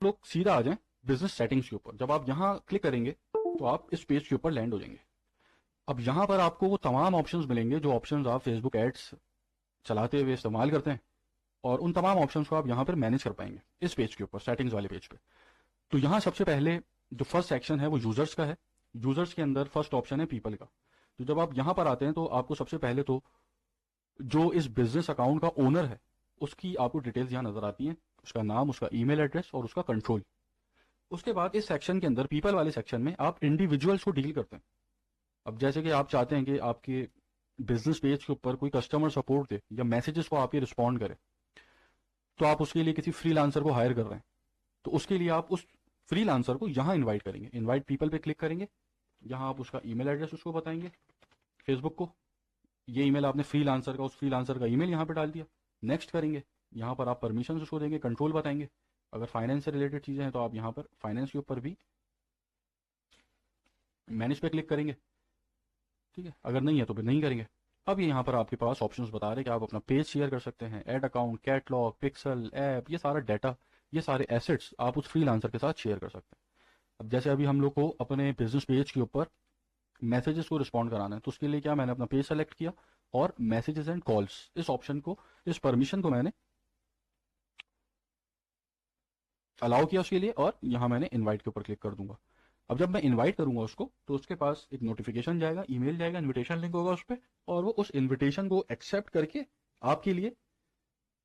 लोग सीधा आ जाएं बिजनेस सेटिंग्स के ऊपर। जब आप यहाँ क्लिक करेंगे तो आप इस पेज के ऊपर लैंड हो जाएंगे। अब यहाँ पर आपको वो तमाम ऑप्शंस मिलेंगे जो ऑप्शंस आप फेसबुक एड्स चलाते हुए इस्तेमाल करते हैं, और उन तमाम ऑप्शंस को आप यहाँ पर मैनेज कर पाएंगे इस पेज के ऊपर, सेटिंग्स वाले पेज पे। तो यहाँ सबसे पहले जो फर्स्ट सेक्शन है वो यूजर्स का है। यूजर्स के अंदर फर्स्ट ऑप्शन है पीपल का। तो जब आप यहाँ पर आते हैं तो आपको सबसे पहले तो जो इस बिजनेस अकाउंट का ओनर है उसकी आपको डिटेल्स यहाँ नजर आती हैं, उसका नाम, उसका ईमेल एड्रेस और उसका कंट्रोल। उसके बाद इस सेक्शन के अंदर, पीपल वाले सेक्शन में, आप इंडिविजुअल्स को डील करते हैं। अब जैसे कि आप चाहते हैं कि आपके बिजनेस पेज के ऊपर कोई कस्टमर सपोर्ट दे या मैसेजेस को आपके रिस्पॉन्ड करे, तो आप उसके लिए किसी फ्रीलांसर को हायर कर रहे हैं, तो उसके लिए आप उस फ्रीलांसर को यहाँ इन्वाइट करेंगे। इन्वाइट पीपल पे क्लिक करेंगे, यहाँ आप उसका ईमेल एड्रेस उसको बताएंगे फेसबुक को। ये ईमेल आपने फ्रीलांसर का, उस फ्रीलांसर का ईमेल यहाँ पे डाल दिया। नेक्स्ट करेंगे, यहाँ पर आप परमिशन उसको देंगे, कंट्रोल बताएंगे। अगर फाइनेंस से रिलेटेड चीजें हैं तो आप यहाँ पर फाइनेंस के ऊपर भी मैनेज पे क्लिक करेंगे, ठीक है। अगर नहीं है तो फिर नहीं करेंगे। अब ये यहाँ पर आपके पास ऑप्शंस बता रहे हैं कि आप अपना पेज शेयर कर सकते हैं, add account, catalogue, pixel, app, ये सारा डाटा, ये सारे एसेट्स आप उस फ्रीलांसर के साथ शेयर कर सकते हैं। अब जैसे अभी हम लोग को अपने बिजनेस पेज के ऊपर मैसेजेस को रिस्पॉन्ड कराना है, तो उसके लिए क्या, मैंने अपना पेज सेलेक्ट किया और मैसेजेस एंड कॉल्स, इस ऑप्शन को, इस परमिशन को मैंने अलाउ किया उसके लिए, और यहां मैंने इनवाइट के ऊपर क्लिक कर दूंगा। अब जब मैं इनवाइट करूंगा उसको तो उसके पास एक नोटिफिकेशन जाएगा, ईमेल जाएगा, इनविटेशन लिंक होगा उस पर, और वो उस इनविटेशन को एक्सेप्ट करके आपके लिए,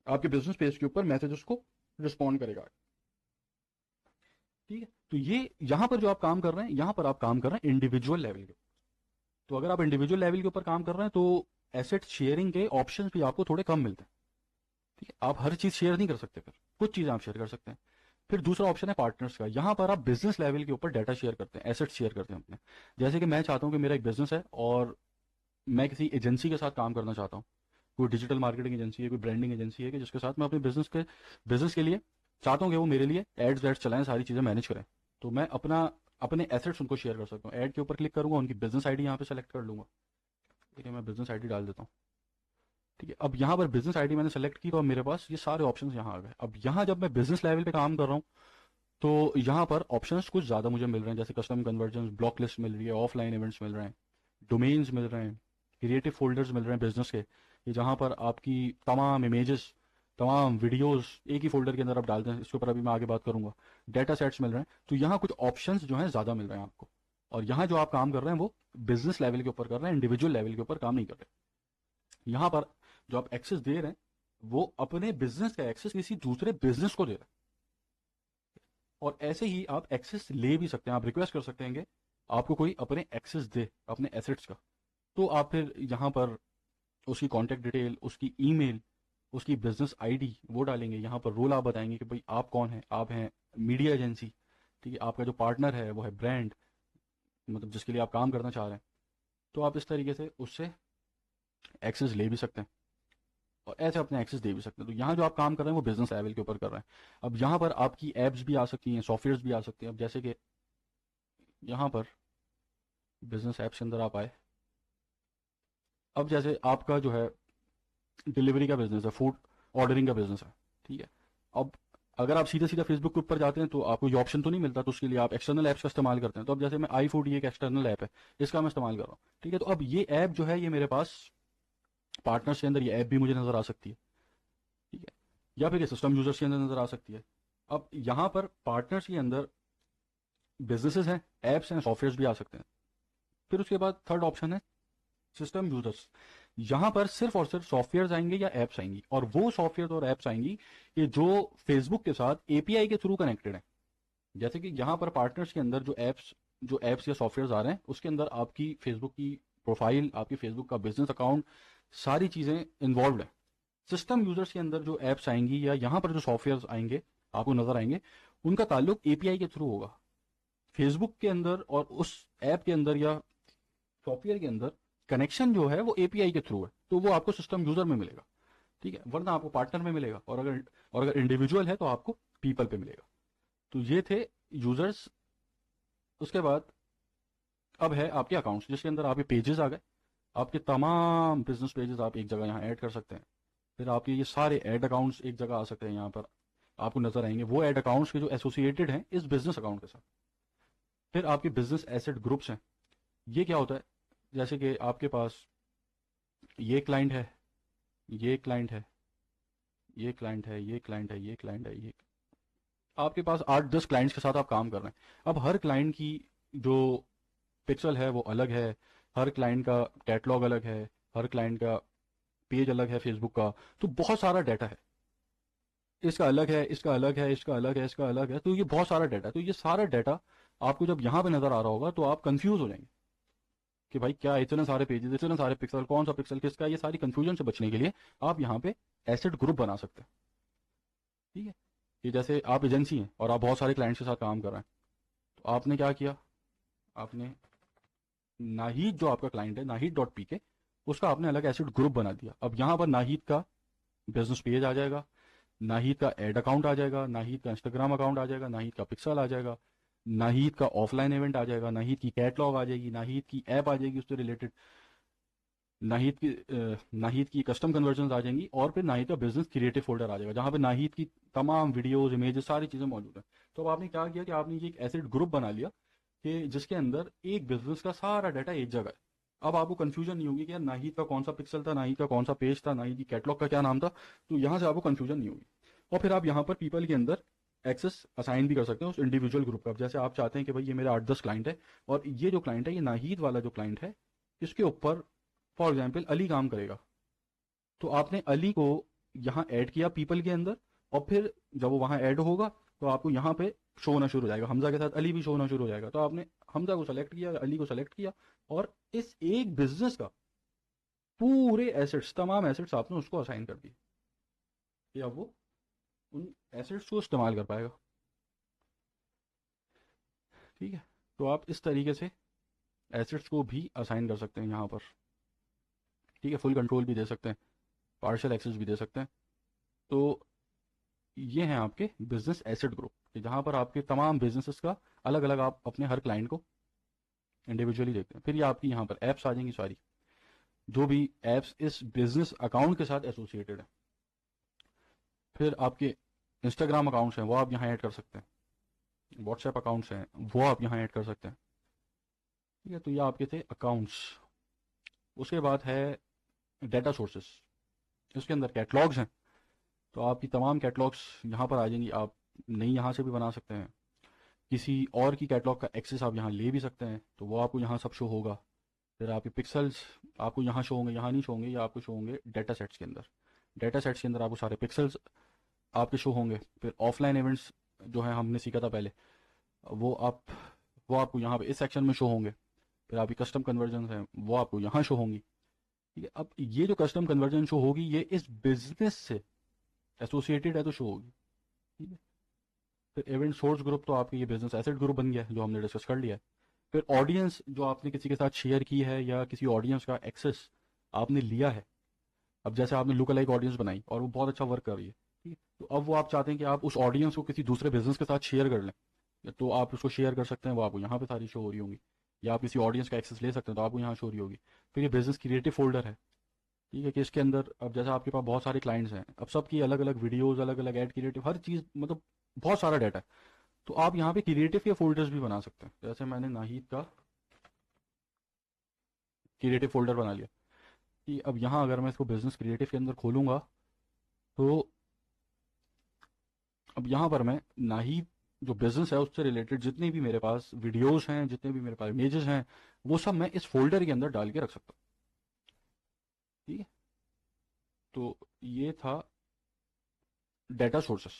आपके बिजनेस पेज के ऊपर मैसेजेस को रिस्पॉन्ड करेगा, ठीक है। तो ये यहां पर जो आप काम कर रहे हैं, यहां पर आप काम कर रहे हैं इंडिविजुअल लेवल के। तो अगर आप इंडिविजुअल लेवल के ऊपर काम कर रहे हैं तो एसेट शेयरिंग के ऑप्शंस भी आपको थोड़े कम मिलते हैं, ठीक है। आप हर चीज शेयर नहीं कर सकते, फिर कुछ चीजें आप शेयर कर सकते हैं। फिर दूसरा ऑप्शन है पार्टनर्स का। यहां पर आप बिजनेस लेवल के ऊपर डाटा शेयर करते हैं, एसेट शेयर करते हैं अपने। जैसे कि मैं चाहता हूं कि मेरा एक बिजनेस है और मैं किसी एजेंसी के साथ काम करना चाहता हूं, कोई डिजिटल मार्केटिंग एजेंसी है, कोई ब्रांडिंग एजेंसी है, कि जिसके साथ मैं अपने बिजनेस के लिए चाहता हूं कि वो मेरे लिए एड्स वैड्स चलाएं, सारी चीजें मैनेज करें। तो मैं अपने एसेट्स उनको शेयर कर सकता हूँ। ऐड के ऊपर क्लिक करूंगा, उनकी बिजनेस आईडी यहाँ पे सेलेक्ट कर लूंगा, ठीक है। मैं बिजनेस आईडी डाल देता हूँ, ठीक है। अब यहाँ पर बिजनेस आईडी मैंने सेलेक्ट की तो अब मेरे पास ये सारे ऑप्शंस यहाँ आ गए। अब यहाँ जब मैं बिजनेस लेवल पे काम कर रहा हूँ तो यहाँ पर ऑप्शंस कुछ ज्यादा मुझे मिल रहे हैं, जैसे कस्टम कन्वर्जन, ब्लॉक लिस्ट मिल रही है, ऑफलाइन इवेंट्स मिल रहे हैं, डोमेन्स मिल रहे हैं, क्रिएटिव फोल्डर्स मिल रहे हैं बिजनेस के, ये जहाँ पर आपकी तमाम इमेजेस, तमाम वीडियोस एक ही फोल्डर के अंदर आप डालते हैं। इसके ऊपर अभी मैं आगे बात करूंगा। डेटा सेट्स मिल रहे हैं। तो यहाँ कुछ ऑप्शंस जो हैं ज्यादा मिल रहे हैं आपको, और यहाँ जो आप काम कर रहे हैं वो बिजनेस लेवल के ऊपर कर रहे हैं, इंडिविजुअल लेवल के ऊपर काम नहीं कर रहे। यहाँ पर जो आप एक्सेस दे रहे हैं वो अपने बिजनेस का एक्सेस किसी दूसरे बिजनेस को दे रहे हैं, और ऐसे ही आप एक्सेस ले भी सकते हैं। आप रिक्वेस्ट कर सकते हैं कि आपको कोई अपने एक्सेस दे अपने एसेट्स का, तो आप फिर यहाँ पर उसकी कॉन्टैक्ट डिटेल, उसकी ईमेल, उसकी बिजनेस आईडी वो डालेंगे। यहाँ पर रोल आप बताएंगे कि भाई आप कौन है, आप हैं मीडिया एजेंसी, ठीक है। आपका जो पार्टनर है वो है ब्रांड, मतलब जिसके लिए आप काम करना चाह रहे हैं। तो आप इस तरीके से उससे एक्सेस ले भी सकते हैं और ऐसे अपने एक्सेस दे भी सकते हैं। तो यहाँ जो आप काम कर रहे हैं वो बिजनेस लेवल के ऊपर कर रहे हैं। अब यहाँ पर आपकी एप्स भी आ सकती हैं, सॉफ्टवेयर भी आ सकते हैं। अब जैसे कि यहाँ पर बिजनेस ऐप्स के अंदर आप आए, अब जैसे आपका जो है डिलीवरी का बिजनेस है, फूड ऑर्डरिंग का बिजनेस है, ठीक है। अब अगर आप सीधा सीधा फेसबुक के ऊपर जाते हैं तो आपको ये ऑप्शन तो नहीं मिलता, तो उसके लिए आप एक्सटर्नल ऐप्स का इस्तेमाल करते हैं। तो अब जैसे मैं आई फूड, ये एक एक्सटर्नल ऐप है, इसका मैं इस्तेमाल कर रहा हूँ, ठीक है। तो अब ये ऐप जो है ये मेरे पास पार्टनर्स के अंदर ये ऐप भी मुझे नजर आ सकती है, ठीक है, या फिर ये सिस्टम यूजर्स के अंदर नजर आ सकती है। अब यहाँ पर पार्टनर्स के अंदर बिजनेसेस हैं, एप्स हैं, सॉफ्टवेयर भी आ सकते हैं। फिर उसके बाद थर्ड ऑप्शन है सिस्टम यूजर्स। यहां पर सिर्फ और सिर्फ सॉफ्टवेयर आएंगे या एप्स आएंगी, और वो सॉफ्टवेयर और एप्स आएंगी कि जो फेसबुक के साथ एपीआई के थ्रू कनेक्टेड है। जैसे कि यहां पर पार्टनर्स के अंदर जो एप्स या सॉफ्टवेयर आ रहे हैं उसके अंदर आपकी फेसबुक की प्रोफाइल, आपकी फेसबुक का बिजनेस अकाउंट, सारी चीजें इन्वॉल्व है। सिस्टम यूजर्स के अंदर जो एप्स आएंगी या यहां पर जो सॉफ्टवेयर आएंगे आपको नजर आएंगे, उनका ताल्लुक एपीआई के थ्रू होगा। फेसबुक के अंदर और उस ऐप के अंदर या सॉफ्टवेयर के अंदर कनेक्शन जो है वो एपीआई के थ्रू है, तो वो आपको सिस्टम यूजर में मिलेगा, ठीक है, वरना आपको पार्टनर में मिलेगा, और अगर इंडिविजुअल है तो आपको पीपल पे मिलेगा। तो ये थे यूजर्स। उसके बाद अब है आपके अकाउंट्स, जिसके अंदर आपके पेजेस आ गए। आपके तमाम बिजनेस पेजेस आप एक जगह यहाँ ऐड कर सकते हैं। फिर आपके ये सारे ऐड अकाउंट्स एक जगह आ सकते हैं यहाँ पर। आपको नजर आएंगे, वो एड अकाउंट्स के जो एसोसिएटेड हैं इस बिजनेस अकाउंट के साथ। फिर आपके बिजनेस एसेट ग्रुप्स हैं। ये क्या होता है, जैसे कि आपके पास ये क्लाइंट है, ये क्लाइंट है, ये क्लाइंट है, ये क्लाइंट है, ये क्लाइंट है, ये आपके पास 8-10 क्लाइंट्स के साथ आप काम कर रहे हैं। अब हर क्लाइंट की जो पिक्सल है वो अलग है, हर क्लाइंट का कैटलॉग अलग है, हर क्लाइंट का पेज अलग है फेसबुक का, तो बहुत सारा डाटा है। इसका अलग है, इसका अलग है, इसका अलग है, इसका अलग है, तो ये बहुत सारा डाटा है। तो ये सारा डाटा आपको जब यहाँ पे नजर आ रहा होगा तो आप कंफ्यूज हो जाएंगे कि भाई क्या इतने सारे पेजेस, इतने सारे पिक्सल, कौन सा पिक्सल किसका, ये सारी कंफ्यूजन से बचने के लिए आप यहाँ पे एसेट ग्रुप बना सकते हैं। ठीक है, कि जैसे आप एजेंसी हैं और आप बहुत सारे क्लाइंट्स के साथ काम कर रहे हैं, तो आपने क्या किया, आपने नाहीद जो आपका क्लाइंट है, नाहीद डॉट पी के, उसका आपने अलग एसेट ग्रुप बना दिया। अब यहाँ पर नाहीद का बिजनेस पेज आ जाएगा, नाहीद का एड अकाउंट आ जाएगा, नाहीद का इंस्टाग्राम अकाउंट आ जाएगा, नाहीद का पिक्सल आ जाएगा, नाहीद का ऑफलाइन इवेंट आ जाएगा, नाहीद की कैटलॉग आ जाएगी, नाहीद की ऐप आ जाएगी उससे रिलेटेड, नाहीद की कस्टम कन्वर्जन आ जाएंगी, और फिर नाहीद का बिजनेस क्रिएटिव फोल्डर आ जाएगा जहां पे नाहीद की तमाम वीडियोस, इमेजेस, सारी चीजें मौजूद हैं। तो अब आपने क्या किया कि आपने ये एक एसेट ग्रुप बना लिया कि जिसके अंदर एक बिजनेस का सारा डाटा एक जगह है। अब आपको कंफ्यूजन नहीं होगी कि यार नाहीद का कौन सा पिक्सल था, नाहीद का कौन सा पेज था, नाहीद की कैटलॉग का क्या नाम था, तो यहाँ से आपको कंफ्यूजन नहीं होगी। और फिर आप यहाँ पर पीपल के अंदर एक्सेस असाइन भी कर सकते हैं उस इंडिविजुअल ग्रुप का। जैसे आप चाहते हैं कि भाई ये मेरे 8-10 क्लाइंट है और ये जो क्लाइंट है, ये नाहीद वाला जो क्लाइंट है, इसके ऊपर फॉर एग्जाम्पल अली काम करेगा, तो आपने अली को यहाँ ऐड किया पीपल के अंदर, और फिर जब वो वहाँ ऐड होगा तो आपको यहाँ पे शो होना शुरू हो जाएगा, हमजा के साथ अली भी शो होना शुरू हो जाएगा। तो आपने हमजा को सेलेक्ट किया, अली को सेलेक्ट किया, और इस एक बिजनेस का पूरे एसेट्स, तमाम एसेट्स आपने उसको असाइन कर दिए कि अब वो उन एसेट्स को इस्तेमाल कर पाएगा। ठीक है, तो आप इस तरीके से एसेट्स को भी असाइन कर सकते हैं यहाँ पर। ठीक है, फुल कंट्रोल भी दे सकते हैं, पार्शियल एक्सेस भी दे सकते हैं। तो ये हैं आपके बिजनेस एसेट ग्रुप, जहां पर आपके तमाम बिजनेसेस का अलग अलग आप अपने हर क्लाइंट को इंडिविजुअली देखते हैं। फिर ये आपकी यहाँ पर एप्स आ जाएंगी सारी, जो भी एप्स इस बिजनेस अकाउंट के साथ एसोसिएटेड है। फिर आपके इंस्टाग्राम अकाउंट्स हैं वो आप यहाँ ऐड कर सकते हैं, व्हाट्सएप अकाउंट्स हैं वो आप यहाँ ऐड कर सकते हैं। ठीक है, तो ये आपके थे अकाउंट्स। उसके बाद है डेटा सोर्सेस, इसके अंदर कैटलॉग्स हैं, तो आपकी तमाम कैटलॉग्स यहाँ पर आ जाएंगी। आप नई यहाँ से भी बना सकते हैं, किसी और की कैटलॉग का एक्सेस आप यहाँ ले भी सकते हैं, तो वो आपको यहाँ सब शो होगा। फिर आपके पिक्सल्स आपको यहाँ शो होंगे, यहाँ नहीं शो होंगे, या आपको शो होंगे डेटा सेट्स के अंदर। डेटा सेट्स के अंदर आपको सारे पिक्सल्स आपके शो होंगे। फिर ऑफलाइन इवेंट्स जो है हमने सीखा था पहले, वो आप वो आपको यहाँ पे इस सेक्शन में शो होंगे। फिर आपकी कस्टम कन्वर्जन है वो आपको यहाँ शो होंगी। ठीक है, अब ये जो कस्टम कन्वर्जन शो होगी ये इस बिजनेस से एसोसिएटेड है तो शो होगी। ठीक है, फिर इवेंट सोर्स ग्रुप तो आपके ये बिजनेस एसेट ग्रुप बन गया है जो हमने डिस्कस कर लिया है। फिर ऑडियंस जो आपने किसी के साथ शेयर की है या किसी ऑडियंस का एक्सेस आपने लिया है, अब जैसे आपने लुक अलाइक ऑडियंस बनाई और वो बहुत अच्छा वर्क कर रही है, ठीक है, तो अब वो आप चाहते हैं कि आप उस ऑडियंस को किसी दूसरे बिजनेस के साथ शेयर कर लें, तो आप उसको शेयर कर सकते हैं, वो आपको यहाँ पे सारी शो हो रही होंगी। या आप किसी ऑडियंस का एक्सेस ले सकते हैं तो आपको यहाँ शो हो रही होगी। फिर ये बिजनेस क्रिएटिव फोल्डर है। ठीक है, कि इसके अंदर अब जैसे आपके पास बहुत सारे क्लाइंट्स हैं, अब सबकी अलग अलग वीडियोस, अलग अलग एड क्रिएटिव, हर चीज़, मतलब बहुत सारा डाटा है। तो आप यहाँ पे क्रिएटिव के फोल्डर्स भी बना सकते हैं। जैसे मैंने नाहिद का क्रिएटिव फोल्डर बना लिया, कि अब यहाँ अगर मैं इसको बिजनेस क्रिएटिव के अंदर खोलूंगा तो अब यहाँ पर मैं नाहिद जो बिजनेस है उससे रिलेटेड जितने भी मेरे पास वीडियोस हैं, जितने भी मेरे पास इमेजेस हैं, वो सब मैं इस फोल्डर के अंदर डाल के रख सकता हूँ। ठीक है, तो ये था डेटा सोर्सेस।